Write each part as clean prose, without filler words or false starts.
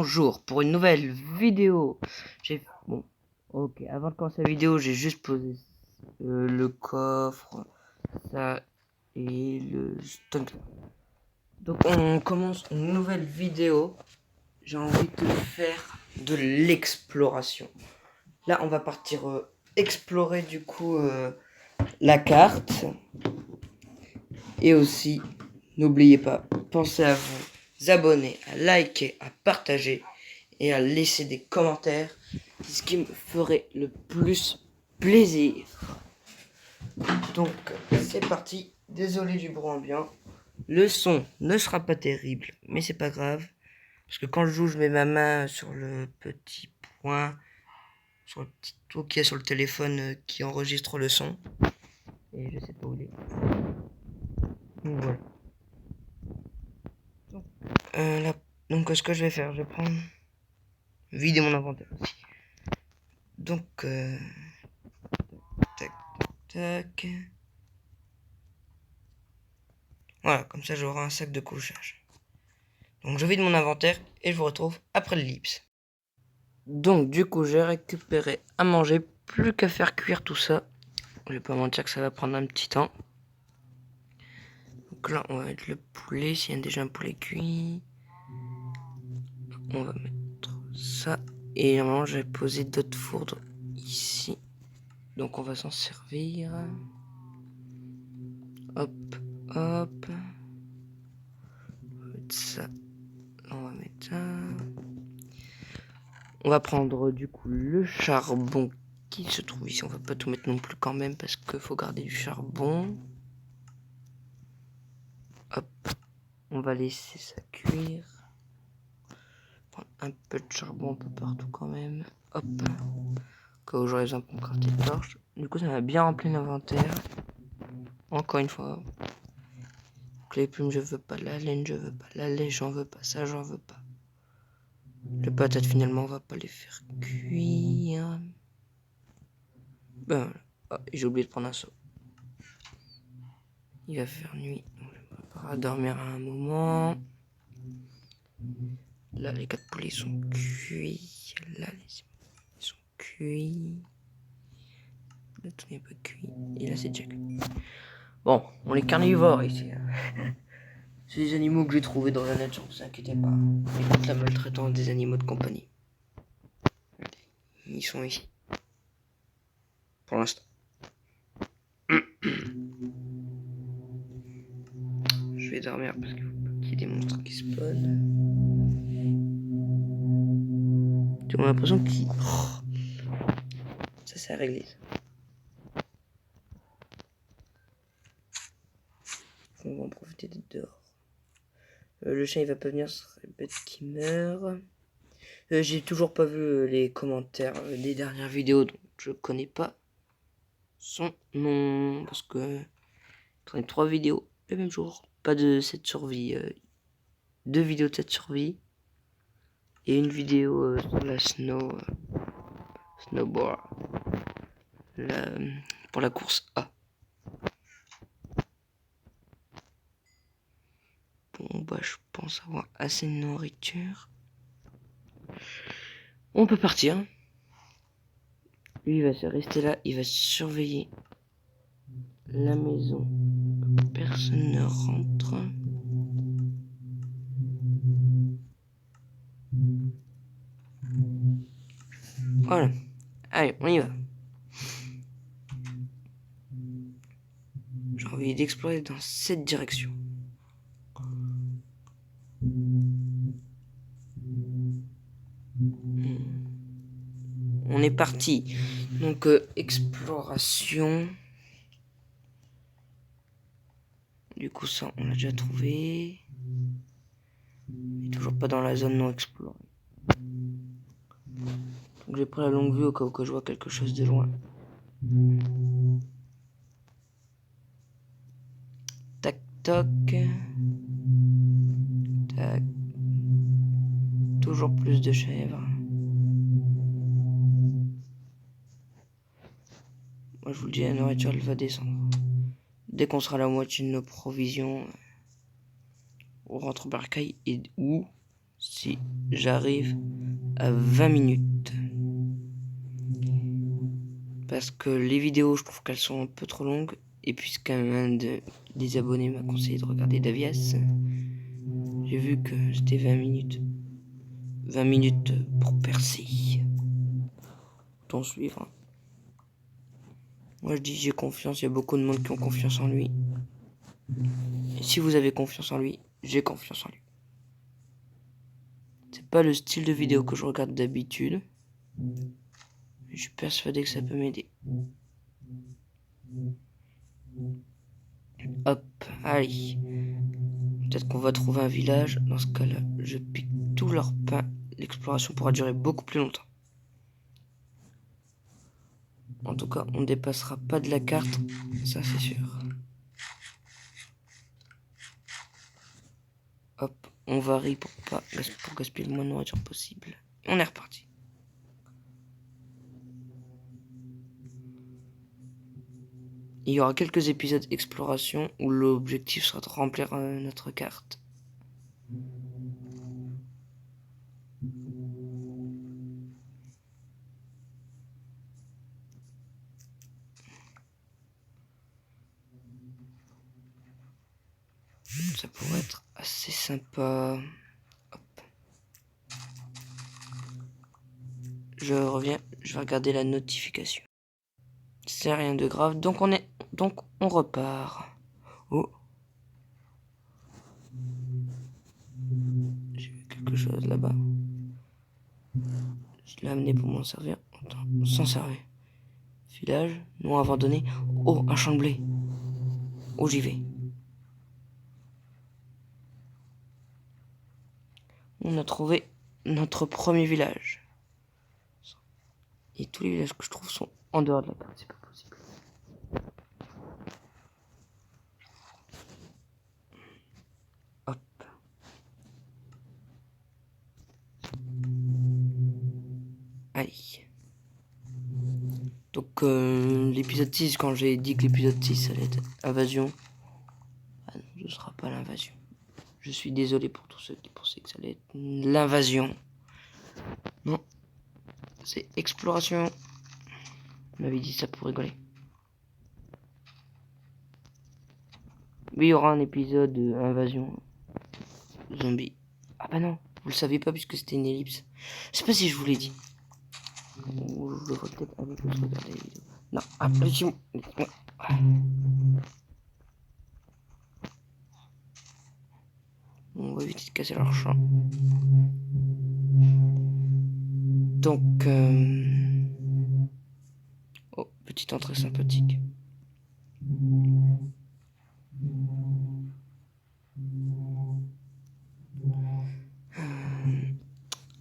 bonjour pour une nouvelle vidéo. Bon, ok, avant de commencer la vidéo, j'ai juste posé le coffre, ça et le stock. Donc on commence une nouvelle vidéo. J'ai envie de faire de l'exploration. Là, on va partir explorer du coup la carte. Et aussi, n'oubliez pas, pensez à vous abonner, à liker, à partager et à laisser des commentaires. C'est ce qui me ferait le plus plaisir. Donc, c'est parti. Désolé du bruit ambiant. Le son ne sera pas terrible, mais c'est pas grave. Parce que quand je joue, je mets ma main sur le petit point, sur le petit trou qu'il y a sur le téléphone qui enregistre le son. Et je sais pas où il est. Donc voilà. Donc ce que je vais faire, je vais prendre vider mon inventaire aussi. Donc tac tac. Voilà, comme ça j'aurai un sac de couchage. Donc je vide mon inventaire et je vous retrouve après l'ellipse. Donc du coup j'ai récupéré à manger, plus qu'à faire cuire tout ça. Je vais pas mentir que ça va prendre un petit temps. Donc là on va mettre le poulet, s'il y a déjà un poulet cuit. On va mettre ça. Et normalement j'ai posé d'autres fourdes ici. Donc on va s'en servir. Hop, hop. On va mettre ça. On va mettre ça. On va prendre du coup le charbon qui se trouve ici. On va pas tout mettre non plus quand même parce qu'il faut garder du charbon. Hop. On va laisser ça cuire. Prendre un peu de charbon un peu partout quand même. Hop. Quand j'aurai besoin pour crafter des torches. Du coup ça m'a bien rempli l'inventaire. Encore une fois. Donc, les plumes je veux pas, la laine je veux pas, la lait j'en veux pas, ça j'en veux pas. Les patates finalement on va pas les faire cuire. Ben oh, j'ai oublié de prendre un seau. Il va faire nuit, donc je me prépare à dormir à un moment. Là les 4 poulets sont cuits. Là ils sont cuits. Là tout n'est pas cuit. Et là c'est déjà cuit. Bon, on est carnivores ici. C'est des animaux que j'ai trouvés dans la nature, ne vous inquiétez pas. Écoute la maltraitance des animaux de compagnie. Ils sont ici. Pour l'instant. Je vais dormir parce qu'il faut pas qu'il y ait des monstres qui spawnent. J'ai l'impression qu'il... Oh. Ça c'est réglé. On va en profiter d'être dehors. Le chien il va pas venir, ce serait bête qu'il meure. J'ai toujours pas vu les commentaires des dernières vidéos, donc je connais pas son nom. Parce que j'en ai 3 vidéos le même jour. Pas de cette survie. 2 vidéos de cette survie. Et une vidéo sur la snowboard. Pour la course A. Bon bah je pense avoir assez de nourriture. On peut partir. Lui il va se rester là, il va surveiller la maison. Personne ne rentre. Voilà. Allez, on y va. J'ai envie d'explorer dans cette direction. On est parti. Donc, exploration. Du coup, ça, on l'a déjà trouvé. Mais toujours pas dans la zone non explorée. Donc, j'ai pris la longue vue au cas où je vois quelque chose de loin. Tac, toc. Tac. Toujours plus de chèvres. Moi, je vous le dis, la nourriture, elle va descendre. Dès qu'on sera à la moitié de nos provisions, on rentre au bercail et où si j'arrive à 20 minutes. Parce que les vidéos, je trouve qu'elles sont un peu trop longues. Et puisqu'un des abonnés m'a conseillé de regarder Davias, j'ai vu que c'était 20 minutes. 20 minutes pour percer. Autant suivre. Moi je dis j'ai confiance, il y a beaucoup de monde qui ont confiance en lui. Et si vous avez confiance en lui, j'ai confiance en lui. C'est pas le style de vidéo que je regarde d'habitude. Mais je suis persuadé que ça peut m'aider. Hop, allez. Peut-être qu'on va trouver un village. Dans ce cas-là, je pique tout leur pain. L'exploration pourra durer beaucoup plus longtemps. En tout cas, on ne dépassera pas de la carte. Ça, c'est sûr. Hop, on varie pour gaspiller le moins de nourriture possible. On est reparti. Il y aura quelques épisodes exploration où l'objectif sera de remplir notre carte. Ça pourrait être assez sympa. Hop. Je reviens, je vais regarder la notification. C'est rien de grave, donc on repart. Oh. J'ai vu quelque chose là-bas. Je l'ai amené pour m'en servir. Attends, s'en servir. Village, non abandonné. Oh, un champ de blé. Oh, j'y vais. On a trouvé notre premier village. Et tous les villages que je trouve sont en dehors de la carte, c'est pas possible. Hop. Allez. Donc l'épisode 6, quand j'ai dit que l'épisode 6 allait être invasion, ah non, ce sera pas l'invasion. Je suis désolé pour tous ceux qui pensaient que ça allait être l'invasion. Non, c'est exploration. On m'avait dit ça pour rigoler. Mais il y aura un épisode invasion zombie. Ah bah non, vous le savez pas puisque c'était une ellipse. Je sais pas si je vous l'ai dit. Ou je devrais peut-être aller plus regarder les vidéos. Non, ah, laissez-moi. On va éviter de casser leur champ. Donc, oh, petite entrée sympathique.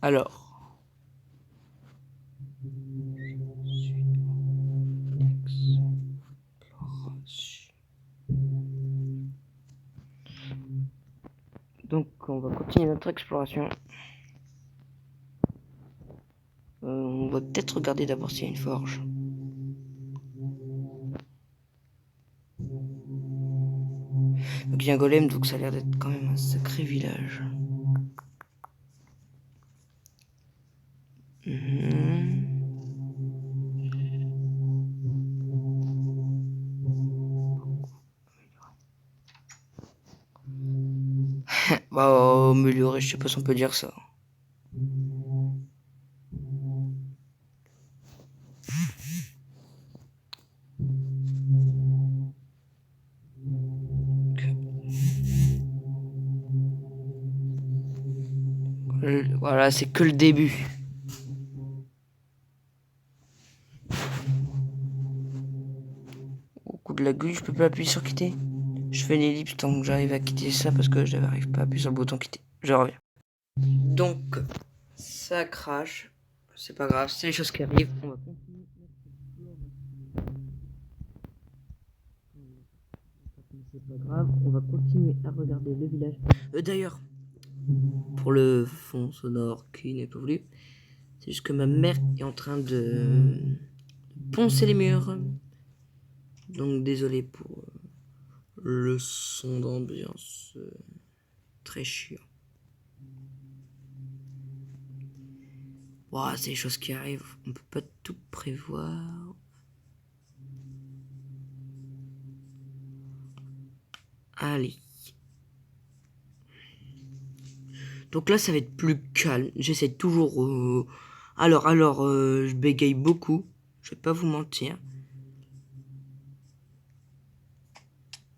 Alors. Donc, on va continuer notre exploration. On va peut-être regarder d'abord s'il y a une forge. Donc il y a un golem, donc ça a l'air d'être quand même un sacré village. Bah, améliorer, je sais pas si on peut dire ça. Voilà, c'est que le début. Au coup de la grue, je peux pas appuyer sur quitter. Je fais une ellipse tant que j'arrive à quitter ça parce que je n'arrive pas à appuyer sur le bouton quitter. Je reviens. Donc, ça crache. C'est pas grave, c'est les choses qui arrivent. On va continuer. C'est pas grave, on va continuer à regarder le village. D'ailleurs, pour le fond sonore qui n'est pas voulu, c'est juste que ma mère est en train de poncer les murs. Donc désolé pour le son d'ambiance très chiant. Ouah, c'est des choses qui arrivent. On peut pas tout prévoir. Allez. Donc là, ça va être plus calme. J'essaie toujours... je bégaye beaucoup. Je vais pas vous mentir.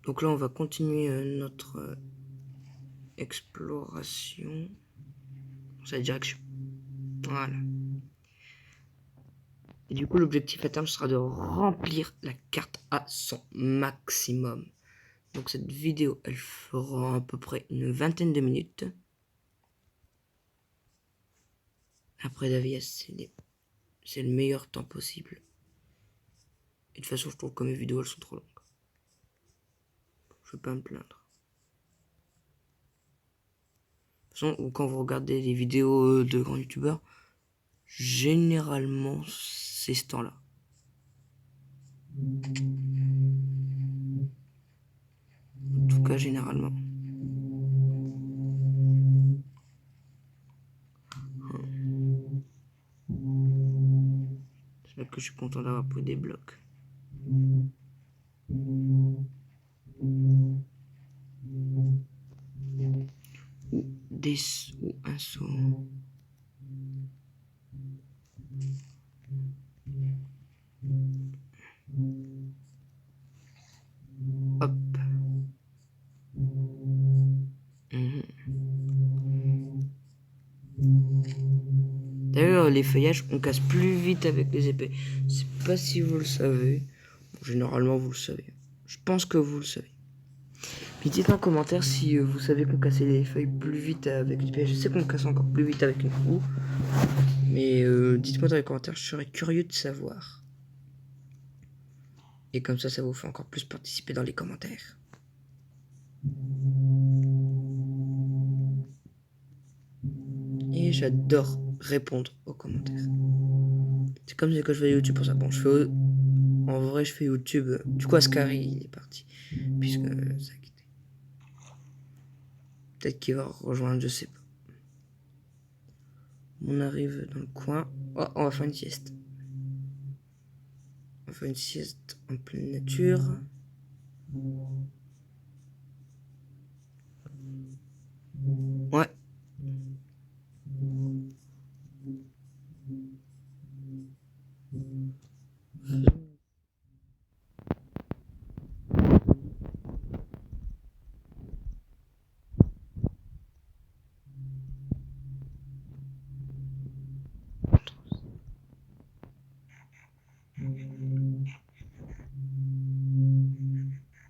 Donc là, on va continuer notre exploration dans cette direction. Voilà. Et du coup, l'objectif à terme sera de remplir la carte à son maximum. Donc cette vidéo, elle fera à peu près une vingtaine de minutes. Après Davies, c'est le meilleur temps possible. Et de toute façon, je trouve que mes vidéos, elles sont trop longues. Je vais pas me plaindre. De toute façon, quand vous regardez les vidéos de grands youtubeurs, généralement, c'est ce temps-là. En tout cas, généralement. C'est là que je suis content d'avoir pris des blocs. Ou un saut. Hop. D'ailleurs, les feuillages, on casse plus vite avec les épées. Je sais pas si vous le savez. Bon, généralement, vous le savez. Je pense que vous le savez. Mais dites-moi en commentaire si vous savez qu'on cassait les feuilles plus vite avec l'épée. Je sais qu'on casse encore plus vite avec une roue. Mais dites-moi dans les commentaires, je serais curieux de savoir. Et comme ça vous fait encore plus participer dans les commentaires. Et j'adore répondre aux commentaires. C'est comme quand je fais YouTube pour ça. Bon, en vrai, je fais YouTube. Du coup, Ascari, il est parti. Puisque ça a quitté. Peut-être qu'il va rejoindre, je sais pas. On arrive dans le coin. Oh, on va faire une sieste. On va faire une sieste en pleine nature. Ouais.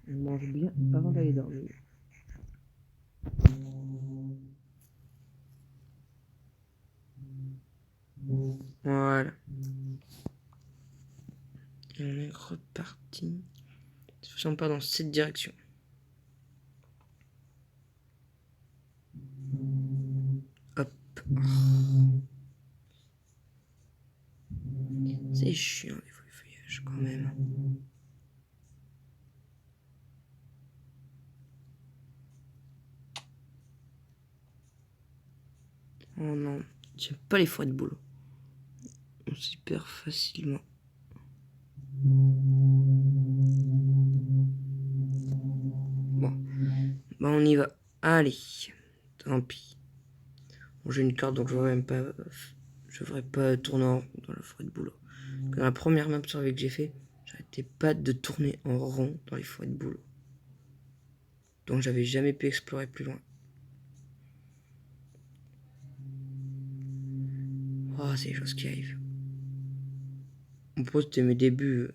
On mange bien avant d'aller dormir. Voilà. Et on est reparti. De toute façon, on part dans cette direction. Hop. C'est chiant les feuillages quand même. Oh non, j'aime pas les forêts de boulot. On s'y perd facilement. Bon, bah on y va. Allez, tant pis. Bon, j'ai une carte donc je devrais pas tourner en rond dans la forêt de boulot. Dans la première map survie que j'ai fait, j'arrêtais pas de tourner en rond dans les forêts de boulot. Donc j'avais jamais pu explorer plus loin. Oh, c'est des choses qui arrivent. On peut c'était mes débuts.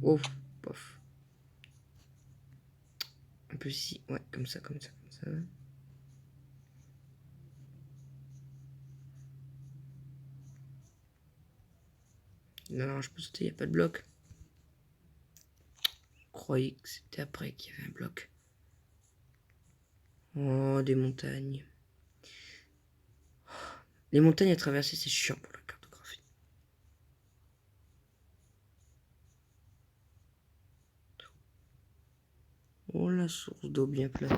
Oh, pof. Un peu ici, ouais, comme ça, comme ça, comme ça. Non, je peux sauter, il n'y a pas de bloc. Je croyais que c'était après qu'il y avait un bloc. Oh, des montagnes. Les montagnes à traverser, c'est chiant pour la cartographie. Oh, la source d'eau bien placée.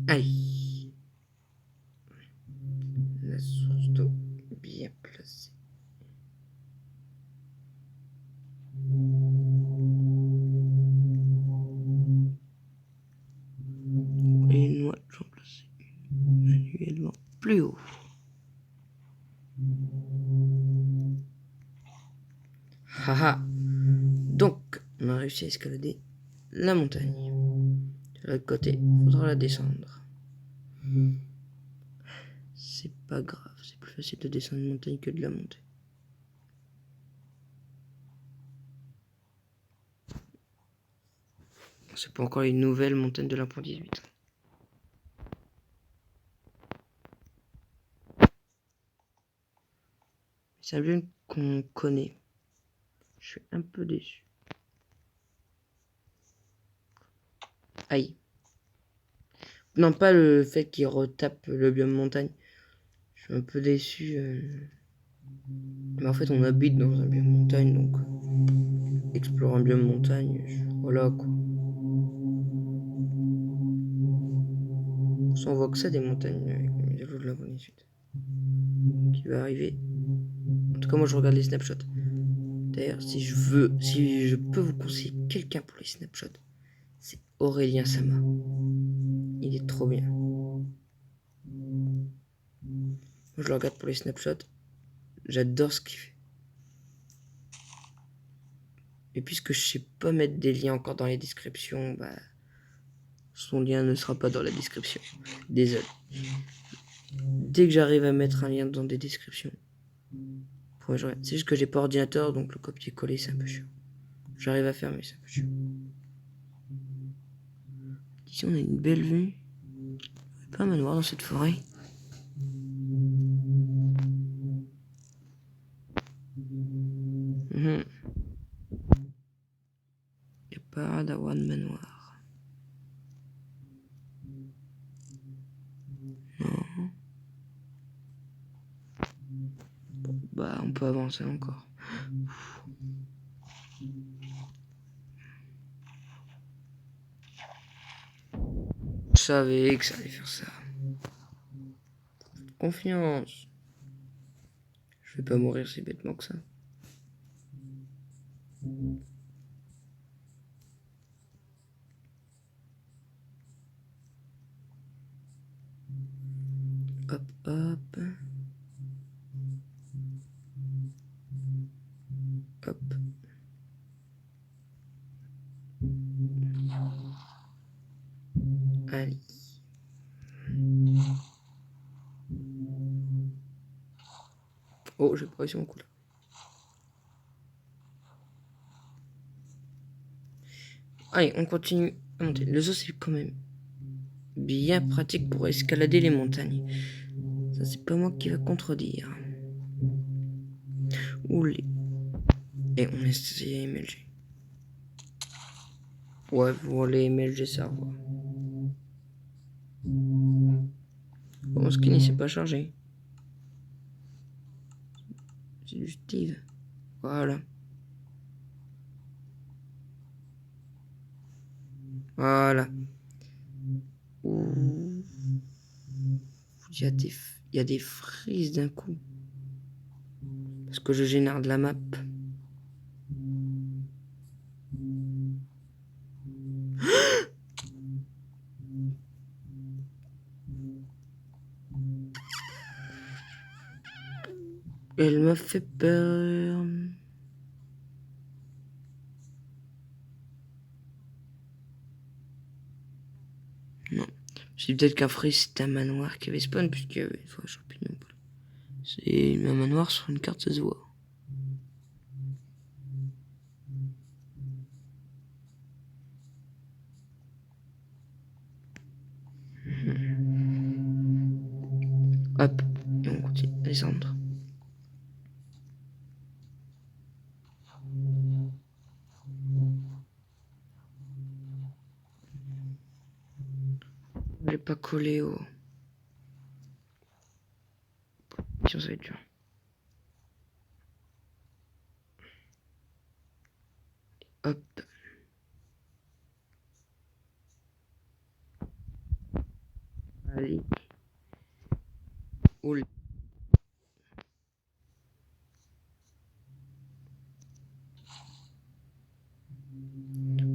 Aïe. La source d'eau bien placée. Et une noix, j'en place manuellement plus haut. Haha. Donc, on a réussi à escalader la montagne. De l'autre côté, il faudra la descendre. C'est pas grave, c'est plus facile de descendre une montagne que de la monter. C'est pas encore une nouvelle montagne de l'1.18. C'est un biome qu'on connaît. Je suis un peu déçu. Aïe. Non, pas le fait qu'il retape le biome montagne. Je suis un peu déçu. Mais en fait, on habite dans un biome montagne, donc explorer un biome montagne, voilà quoi. On voit que ça des montagnes avec la mise à jour de la bonne suite. Qui va arriver. En tout cas, moi je regarde les snapshots. D'ailleurs, si je peux vous conseiller quelqu'un pour les snapshots, c'est Aurélien Sama. Il est trop bien. Moi je le regarde pour les snapshots. J'adore ce qu'il fait. Et puisque je sais pas mettre des liens encore dans les descriptions, bah son lien ne sera pas dans la description. Désolé. Dès que j'arrive à mettre un lien dans des descriptions, c'est juste que j'ai pas ordinateur, donc le copier-coller c'est un peu chiant. J'arrive à faire, mais c'est un peu chiant. Ici on a une belle vue. Il y a pas un manoir dans cette forêt. Il n'y a pas d'avoir de manoir. Non. Bon, bah on peut avancer encore. Je savais que ça allait faire ça. Confiance. Je vais pas mourir si bêtement que ça. Hop, hop. Hop. Allez. Oh, j'ai pas réussi mon coup là. Allez, on continue à monter. Le zoo, c'est quand même bien pratique pour escalader les montagnes. Ça, c'est pas moi qui va contredire. Oulé. Et on essaie MLG. Ouais, vous voulez MLG ça, quoi. Bon, mon skin, il s'est pas chargé. C'est du Steve. Voilà. Voilà. Ouh. Il y a des frises d'un coup. Parce que je génère de la map. Elle m'a fait peur. Non. C'est peut-être qu'un frise c'était un manoir qui avait spawn, puisqu'il y avait une fois un champignon. C'est un manoir sur une carte, ça se voit. Hop, et on continue à descendre. Je vais pas coller au... Tiens, ça va être dur. Hop. Oula.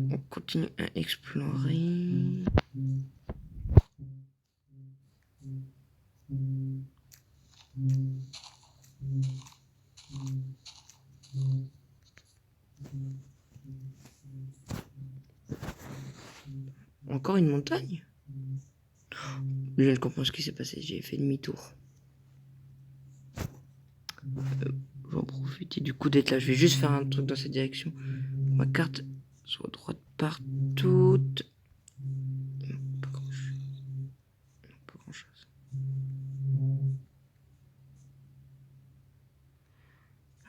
On continue à explorer. Encore une montagne? Je ne comprends ce qui s'est passé, j'ai fait demi-tour. J'en profite du coup d'être là. Je vais juste faire un truc dans cette direction. Ma carte soit droite partout. Pas grand-chose. Pas grand-chose.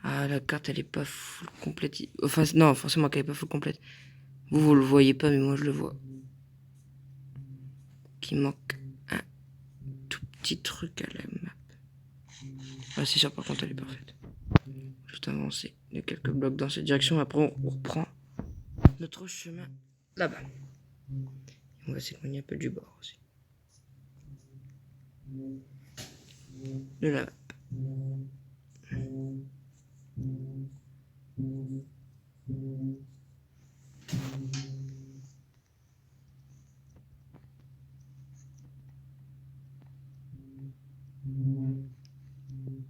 Ah, la carte elle est pas full complète. Enfin, non, forcément qu'elle est pas full complète. Vous le voyez pas, mais moi je le vois. Qu'il manque un tout petit truc à la map. Ah, c'est sûr, par contre, elle est parfaite. Juste avancer de quelques blocs dans cette direction. Après, on reprend notre chemin là-bas. On va s'éloigner un peu du bord aussi. De la map.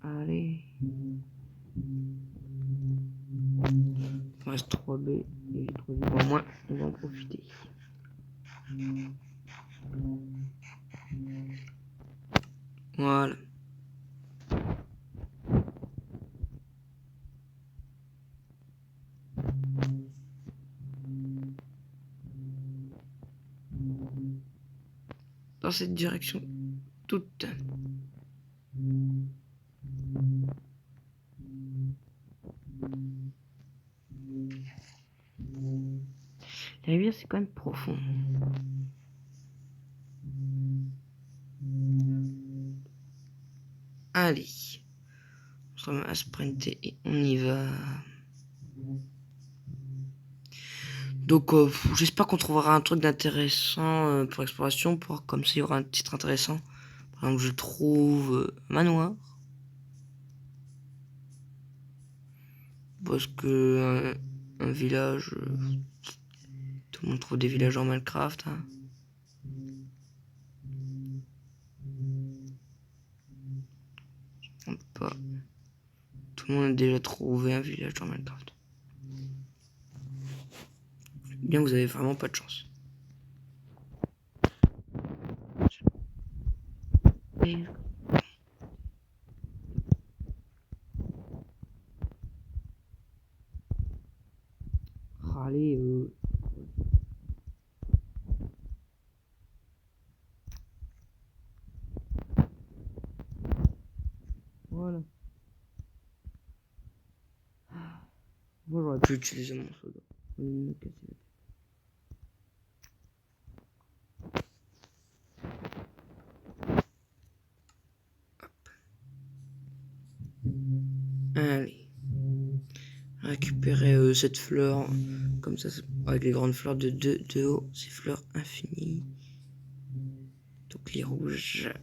Allez. Il reste 3B et j'ai 3B pour moi. On va en profiter. Voilà. Dans cette direction toute. La rivière c'est quand même profond. Allez. On se remet à sprinter et on y va. Donc j'espère qu'on trouvera un truc d'intéressant pour l'exploration. Comme ça il y aura un titre intéressant. Par exemple je trouve manoir. Parce que un village... tout le monde trouve des villages en Minecraft. Hein. Pas. Tout le monde a déjà trouvé un village dans Minecraft. Bien, vous avez vraiment pas de chance. Allez, voilà. Moi, j'aurais pu utiliser mon soda. Me casser la tête. Allez. Récupérer cette fleur. Comme ça, avec les grandes fleurs de haut. Ces fleurs infinies. Donc les rouges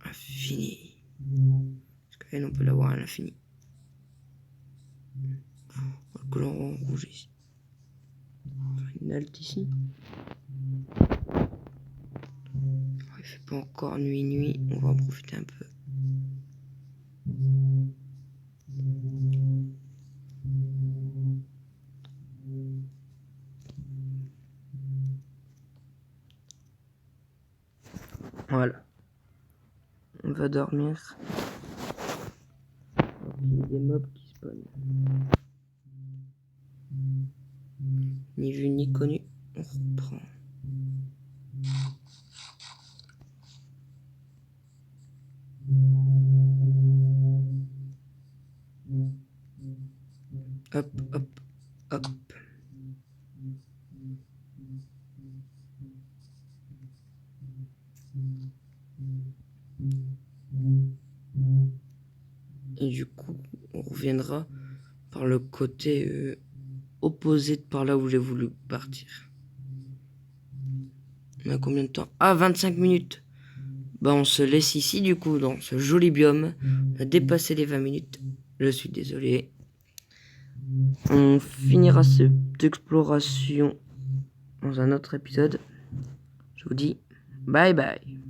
infinies. Parce qu'elle, on peut l'avoir à l'infini. Le colorant rouge ici. Une halte ici. Il fait pas encore nuit. On va en profiter un peu. Voilà. On va dormir. Il y a des mobs qui spawnent. Ni vu ni connu. On reprend. Hop, hop, hop. Et du coup, on reviendra par le côté opposé de par là où j'ai voulu partir. On a combien de temps? Ah, 25 minutes. Bah on se laisse ici du coup dans ce joli biome. On a dépassé les 20 minutes. Je suis désolé. On finira cette exploration dans un autre épisode. Je vous dis bye bye.